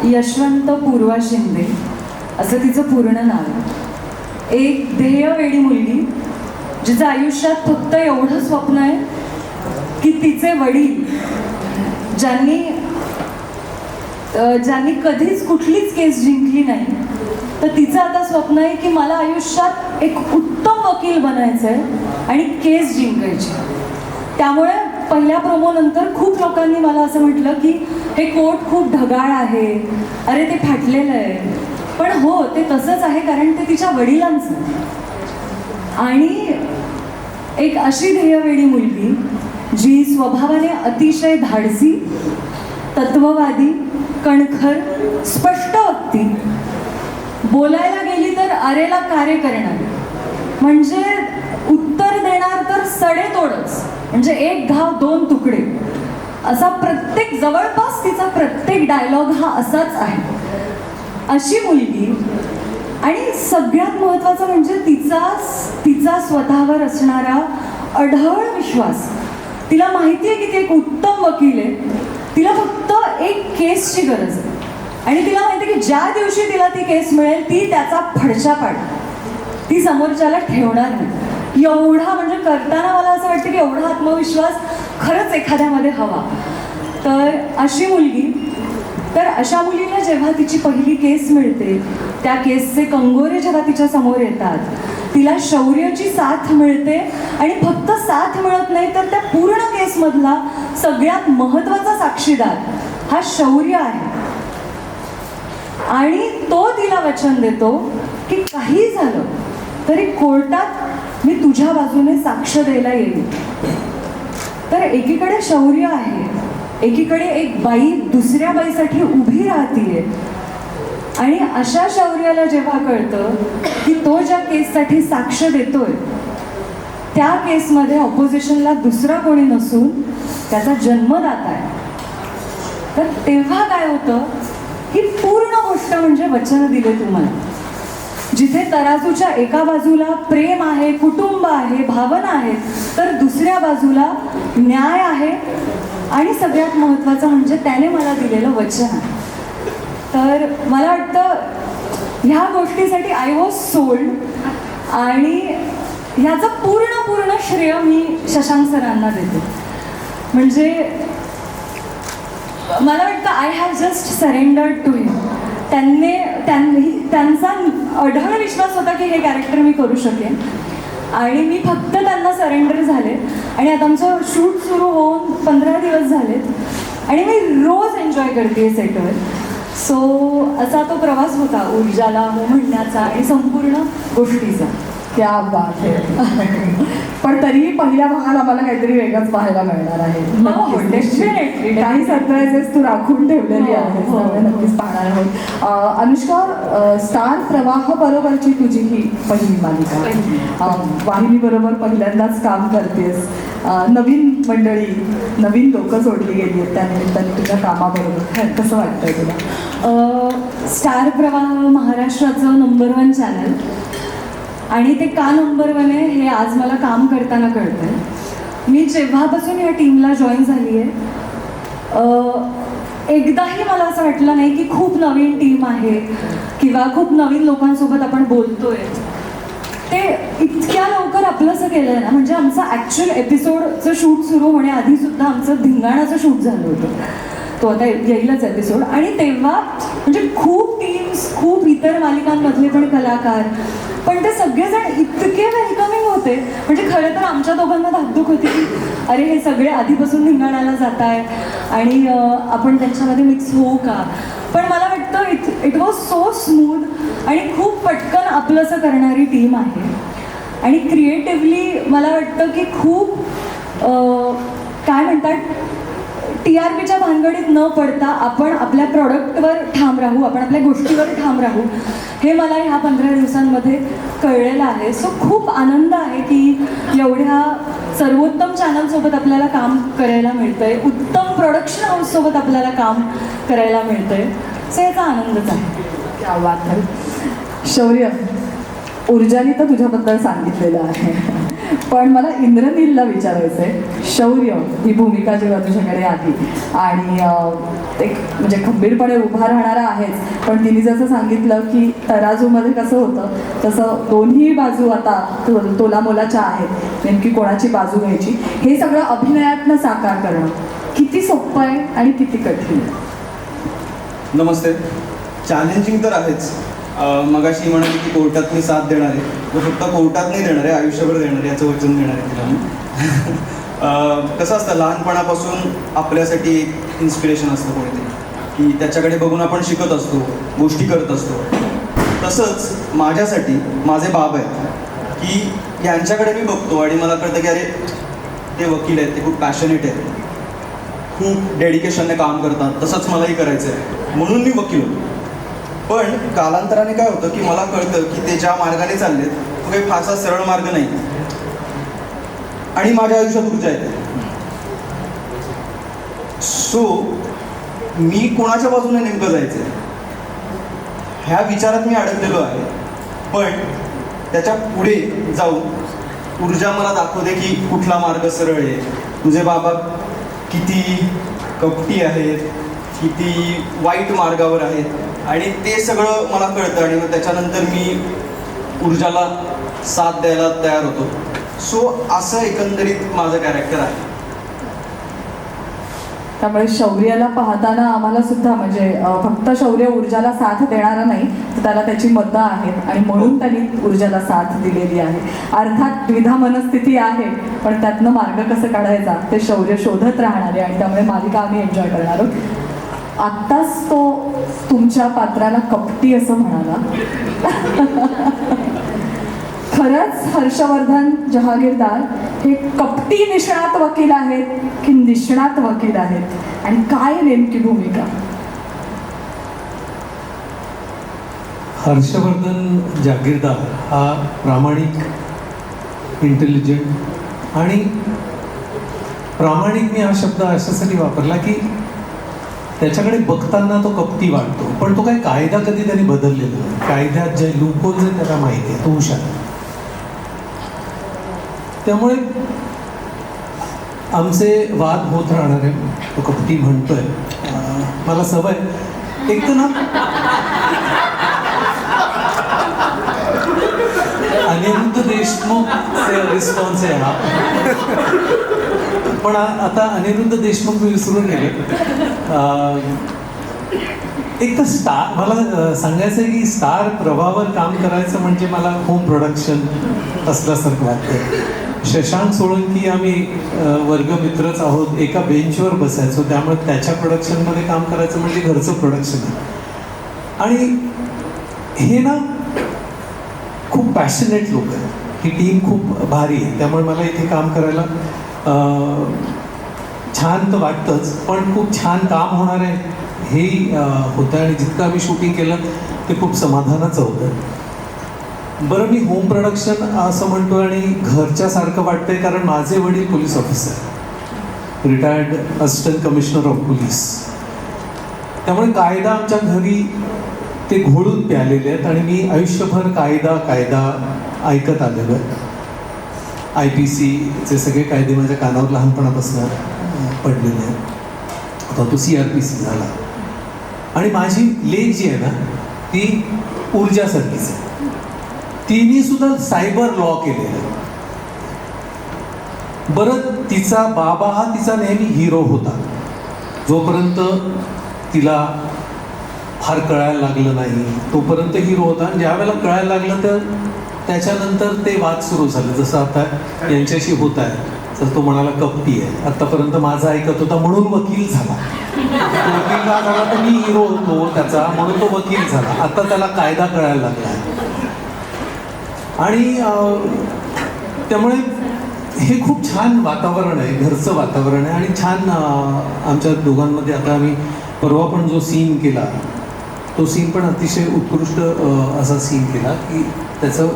यशवंत पूर्वा शिंदे असं तिचं पूर्ण नाव आहे. एक ध्येयवेडी मुलगी जिचं आयुष्यात फक्त एवढं स्वप्न आहे की तिचे वडील ज्यांनी कधीच कुठलीच केस जिंकली नाही, तर तिचं आता स्वप्न आहे की मला आयुष्यात एक उत्तम वकील बनायचं आहे आणि केस जिंकायची. त्यामुळे पहिल्या प्रोमोनंतर खूप लोकांनी मला असं म्हटलं की हे कोट खूप ढगाळ आहे, अरे ते फाटलेलं आहे. पण हो, ते तसंच आहे कारण ते तिच्या वडिलांचं. आणि एक अशी ध्येयवेडी मुलगी जी स्वभावाने अतिशय धाडसी, तत्ववादी, कणखर, स्पष्ट वक्ती, बोलायला गेली तर अरेला कार्य करणार, म्हणजे उत्तर देणार तर सडेतोडच, म्हणजे एक घाव दोन तुकडे असा प्रत्येक, जवळपास तिचा प्रत्येक डायलॉग हा असाच आहे. अशी मुलगी. आणि सगळ्यात महत्त्वाचं म्हणजे तिचा स्वतःवर असणारा अढळ विश्वास. तिला माहिती आहे की ती एक उत्तम वकील आहे, तिला फक्त एक केसची गरज आहे आणि तिला माहिती आहे की ज्या दिवशी तिला ती केस मिळेल ती त्याचा फडशा पाड, ती समोरच्याला ठेवणार नाही. एवढा म्हणजे करताना मला असं वाटतं की एवढा आत्मविश्वास खरंच एखाद्यामध्ये हवा. तर अशी मुलगी. तर अशा मुलीला जेव्हा तिची पहिली केस मिळते, त्या केसचे कंगोरे जेव्हा तिच्या समोर येतात, तिला शौर्याची साथ मिळते. आणि फक्त साथ मिळत नाही तर त्या पूर्ण केसमधला सगळ्यात महत्त्वाचा साक्षीदार हा शौर्य आहे. आणि तो तिला वचन देतो की काही झालं तरी कोर्टात मी तुझ्या बाजूने साक्ष द्यायला येईल. तर एकीकडे शौर्य आहे, एकीकडे एक बाई दुसऱ्या बाईसाठी उभी राहतीये. आणि अशा शौर्याला जेव्हा कळतं की तो ज्या केससाठी साक्ष देतोय त्या केसमध्ये ऑपोजिशनला दुसरा कोणी नसून त्याचा जन्मदाता आहे, तर तेव्हा काय होतं, ही पूर्ण गोष्ट म्हणजे वचन दिले तुम्हाला. जिथे तराजूच्या एका बाजूला प्रेम आहे, कुटुंब आहे, भावना आहेत, तर दुसऱ्या बाजूला न्याय आहे आणि सगळ्यात महत्त्वाचं म्हणजे त्याने मला दिलेलं वचन आहे. तर मला वाटतं ह्या गोष्टीसाठी आय वॉज सोल्ड. आणि ह्याचं पूर्ण श्रेय मी शशांक सरांना देते. म्हणजे मला वाटतं I have just surrendered to him. त्यांचा अढळ विश्वास होता की हे कॅरेक्टर मी करू शकेन आणि मी फक्त त्यांना सरेंडर झाले. आणि आता आमचं शूट सुरू होऊन 15 दिवस झालेत आणि मी रोज एन्जॉय करते सेटवर. सो असा तो प्रवास होता ऊर्जाला हो म्हणण्याचा आणि संपूर्ण गोष्टीचा. क्या बात आहे. पण तरीही पहिल्या भागात आम्हाला काहीतरी वेगळंच पाहायला मिळणार आहे. डेफिनेटली काही सरप्राइजेस तू राखून ठेवलेली आहेस, नक्कीच पाहणार आहोत. अनुष्का, स्टार प्रवाह बरोबरची तुझी ही पहिली मालिका, वाहिनी बरोबर पहिल्यांदाच काम करतेस. नवीन मंडळी, नवीन लोक जोडली गेली आहेत त्यानिमित्ताने तुझ्या कामाबरोबर. कसं वाटतंय तुला? स्टार प्रवाह महाराष्ट्राचं नंबर 1 चॅनल आणि ते का नंबर 1 आहे हे आज मला काम करताना कळतंय. मी जेव्हापासून या टीमला जॉईन झाली आहे, एकदाही मला असं वाटलं नाही की खूप नवीन टीम आहे किंवा खूप नवीन लोकांसोबत आपण बोलतोय. ते इतक्या लवकर आपलंसं केलं आहे ना, म्हणजे आमचं ॲक्च्युअल एपिसोडचं शूट सुरू होण्याआधीसुद्धा आमचं धिंगाणाचं शूट झालं होतं. तो आता येईलच एपिसोड. आणि तेव्हा म्हणजे खूप टीम्स, खूप इतर मालिकांमधले पण कलाकार, पण ते सगळेजण इतके वेलकमिंग होते. म्हणजे खरं तर आमच्या दोघांना धाकधूक होती की अरे हे सगळे आधीपासून धिंगाणाला जात आहे आणि आपण त्यांच्यामध्ये मिक्स होऊ का. पण मला वाटतं इट वॉज सो स्मूथ आणि खूप पटकन आपलंसं करणारी टीम आहे. आणि क्रिएटिव्हली मला वाटतं की खूप काय म्हणतात, TRPच्या भानगडीत न पडता आपण आपल्या प्रॉडक्टवर ठाम राहू, आपण आपल्या गोष्टीवर ठाम राहू, हे मला ह्या 15 दिवसांमध्ये कळलेलं आहे. सो खूप आनंद आहे की एवढ्या सर्वोत्तम चॅनलसोबत आपल्याला काम करायला मिळतंय, उत्तम प्रोडक्शन हाऊससोबत आपल्याला काम करायला मिळतंय. सो याचा आनंदच आहे. क्या बात आहे. शौर्य, ऊर्जानी तर तुझ्याबद्दल सांगितलेलं आहे, पण मला इंद्रनीलला विचारायचं आहे. शौर्य ही भूमिका जेव्हा तुझ्याकडे आली आणि एक म्हणजे खंबीरपणे उभा राहणारा आहेच, पण तिने जसं सांगितलं की तराजूमध्ये कसं होतं तसं दोन्ही बाजू आता तोला मोलाच्या आहेत, नेमकी कोणाची बाजू घ्यायची हे सगळं अभिनयातनं साकार करणं किती सोपं आहे आणि किती कठीण आहे? नमस्ते. चॅलेंजिंग तर आहेच. मगाशी म्हणाली की कोर्टात मी साथ देणार आहे, तो फक्त कोर्टात नाही देणार आहे, आयुष्यभर देणार आहे, याचं वचन देणार आहे तिला मी. कसं असतं, लहानपणापासून आपल्यासाठी एक इन्स्पिरेशन असतं कोणीतरी, की त्याच्याकडे बघून आपण शिकत असतो, गोष्टी करत असतो. तसंच माझ्यासाठी माझे बाब आहेत की यांच्याकडे मी बघतो आणि मला कळतं की अरे ते वकील आहेत, ते खूप पॅशनेट आहेत, खूप डेडिकेशनने काम करतात, तसंच मलाही करायचं आहे, म्हणून मी वकील होतो. पण कालांतराने काय होतं की मला कळतं की ते ज्या मार्गाने चाललेत तो काही फारसा सरळ मार्ग नाही आणि माझ्या आयुष्यात ऊर्जा येते. सो मी कोणाच्या बाजूने नेमकं जायचं ह्या विचारात मी अडकलेलो आहे. पण त्याच्या पुढे जाऊन ऊर्जा मला दाखवते की कुठला मार्ग सरळ आहे. तुझे बाबा किती कपटी आहेत, किती वाईट मार्गावर आहेत आणि ते सगळं मला कळतं आणि मग त्याच्यानंतर मी ऊर्जाला साथ द्यायला तयार होतो. सो असं एकंदरीत माझं कॅरेक्टर आहे. त्यामुळे शौर्याला पाहताना आम्हाला सुद्धा म्हणजे फक्त शौर्य ऊर्जाला साथ देणारा नाही तर त्याला त्याची मतं आहेत आणि म्हणून त्यांनी ऊर्जाला साथ दिलेली आहे. अर्थात द्विधा मनस्थिती आहे, पण त्यातनं मार्ग कसं काढायचा ते शौर्य शोधत राहणार आहे आणि त्यामुळे मालिका आम्ही एन्जॉय करणार आहोत. आत्ताच तो तुमच्या पात्राला कपटी असं म्हणाला. खरंच हर्षवर्धन जहागीरदार हे कपटी निष्णात वकील आहेत की निष्णात वकील आहेत आणि काय नेमकी भूमिका? हर्षवर्धन जागीरदार हा प्रामाणिक, इंटेलिजंट आणि प्रामाणिक मी हा शब्द अशासाठी वापरला की त्याच्याकडे बघताना तो कपटी वाटतो, पण तो काही कायदा कधी त्यांनी बदललेला नाही. कायद्यात जे लूपहोल्स आहेत त्याला माहिती आहे, तो हुशार. त्यामुळे आमचे वाद होत राहणार आहे. तो कपटी म्हणतोय, मला सवय एक तर ना अनिरुद्ध देशमुखचे रिस्पॉन्स आहे हा. पण आता अनिरुद्ध देशमुख मी विसरून गेले. एक तर स्टार मला सांगायचं आहे की स्टार प्रवाहावर काम करायचं म्हणजे मला होम प्रोडक्शन असल्यासारखं वाटतं. शशांक सोळंकी आम्ही वर्गमित्रच आहोत, एका बेंचवर बसायचो, त्यामुळे त्याच्या प्रोडक्शनमध्ये काम करायचं म्हणजे घरचं प्रोडक्शन आहे. आणि हे ना खूप पॅशनेट लोक आहेत, ही टीम खूप भारी आहे, त्यामुळे मला इथे काम करायला छान तर वाटतंच, पण खूप छान काम होणार आहे हेही होतं आणि जितकं आम्ही शूटिंग केलं ते खूप समाधानाचं होतं. बरं, मी होम प्रोडक्शन असं म्हणतो आणि घरच्यासारखं वाटतंय कारण माझे वडील police officer, retired assistant commissioner of police, त्यामुळे कायदा आमच्या घरी ते घोळून प्यालेले आहेत आणि मी आयुष्यभर कायदा ऐकत आलेलो आहे. IPCचे सगळे कायदे माझ्या कानावर लहानपणापासून पडलेले आहेत. आता तो CRPC झाला आणि माझी लेक जी आहे ना ती ऊर्जासारखीच आहे. तिने सुद्धा सायबर लॉ केलेला आहे. बरं, तिचा बाबा हा तिचा नेहमी हिरो होता, जोपर्यंत तिला फार कळायला लागलं नाही तोपर्यंत हिरो होता. आणि ज्या वेळेला कळायला लागलं तर त्याच्यानंतर ते वाद सुरू झाले, जसं आता यांच्याशी होत आहे. तर तो म्हणाला कपटी आहे, आतापर्यंत माझा ऐकत होता म्हणून वकील झाला. वकील का झाला तर मी हिरो होतो त्याचा म्हणून तो वकील झाला. आता त्याला कायदा कळायला लागला आणि त्यामुळे हे खूप छान वातावरण आहे, घरचं वातावरण आहे आणि छान आमच्या दोघांमध्ये. आता आम्ही परवा पण जो सीन केला तो सीन पण अतिशय उत्कृष्ट असा सीन केला की त्याचं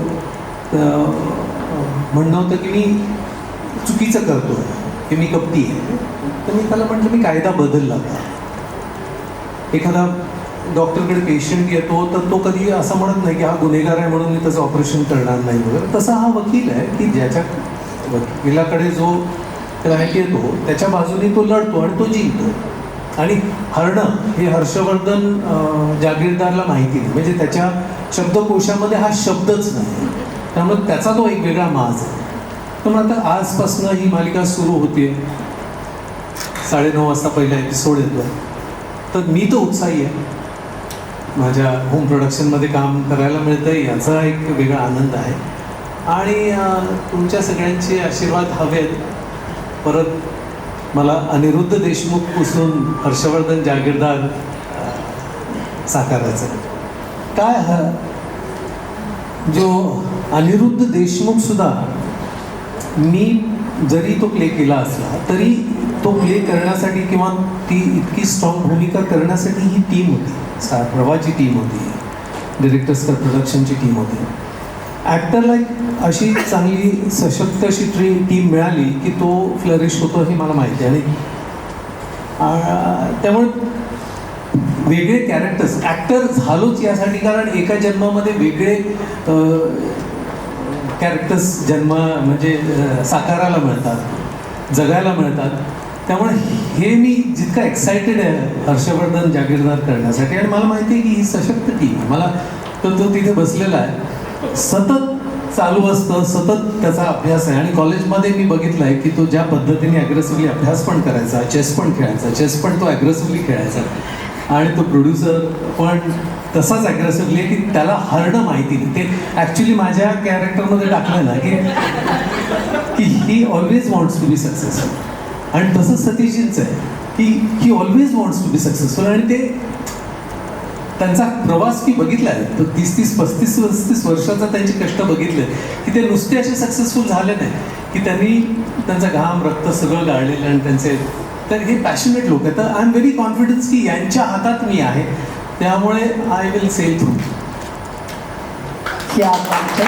म्हणणं होतं की मी चुकीचं करतो, की मी कपटी आहे. तर मी त्याला म्हटलं मी कायदा बदलला होता. एखादा डॉक्टरकडे पेशंट येतो तर तो कधी असं म्हणत नाही की हा गुन्हेगार आहे म्हणून मी त्याचं ऑपरेशन करणार नाही वगैरे. तसा हा वकील आहे की ज्याच्या वकिलाकडे जो क्लायंट येतो त्याच्या बाजूने तो लढतो आणि तो जिंकतो. आणि हरणं हे हर्षवर्धन जागीरदारला माहिती नाही, म्हणजे त्याच्या शब्दकोशामध्ये हा शब्दच नाही, त्यामुळे त्याचा तो एक वेगळा माज आहे. पण आता आजपासून ही मालिका सुरू होते, 9:30 वाजता पहिला एपिसोड येतो. तर मी तर उत्साही आहे, माझ्या होम प्रोडक्शनमध्ये काम करायला मिळतं आहे याचा एक वेगळा आनंद आहे. आणि तुमच्या सगळ्यांचे आशीर्वाद हवेत. परत मला अनिरुद्ध देशमुख पासून हर्षवर्धन जागीरदार साकारायचं काय जो अनिरुद्ध देशमुख सुद्धा, मी जरी तो प्ले केला असला तरी तो प्ले करण्यासाठी किंवा ती इतकी स्ट्रॉंग भूमिका करण्यासाठी ही टीम होती, स्टार प्रवाहाची टीम होती, डिरेक्टर्स कर प्रोडक्शनची टीम होती. ॲक्टरला एक अशी चांगली सशक्त अशी टीम मिळाली की तो फ्लरिश होतो हे मला माहिती आहे. आणि त्यामुळे वेगळे कॅरेक्टर्स ॲक्टर झालोच यासाठी, कारण एका जन्मामध्ये वेगळे कॅरेक्टर्स म्हणजे साकारायला मिळतात, जगायला मिळतात. त्यामुळे हे मी जितका एक्सायटेड आहे हर्षवर्धन जागीरदार करण्यासाठी, आणि मला माहिती आहे की ही सशक्त टीम आहे. मला तर तो तिथे बसलेला आहे, सतत चालू असतं, सतत त्याचा अभ्यास आहे. आणि कॉलेजमध्ये मी बघितलं आहे की तो ज्या पद्धतीने ॲग्रेसिव्हली अभ्यास पण करायचा, चेस पण खेळायचा, चेस पण तो ॲग्रेसिव्हली खेळायचा. आणि तो प्रोड्युसर पण तसाच ॲग्रेसिव्हली आहे की त्याला हरणं माहिती नाही. ते ॲक्च्युली माझ्या कॅरेक्टरमध्ये टाकलं ना की ही always wants to be successful. आणि तसंच सतीशजींचं आहे की ही always wants to be successful. आणि ते त्यांचा प्रवास मी बघितला आहे, तो 30-35 वर्षाचा त्यांचे कष्ट बघितले की ते नुसते असे सक्सेसफुल झाले नाही की त्यांनी त्यांचा घाम रक्त सगळं गाळलेलं. आणि त्यांचे तर हे पॅशनेट लोक आहेत. तर आय एम व्हेरी कॉन्फिडन्स की यांच्या हातात मी आहे, त्यामुळे आय विल सेल थ्रू. क्या बात है.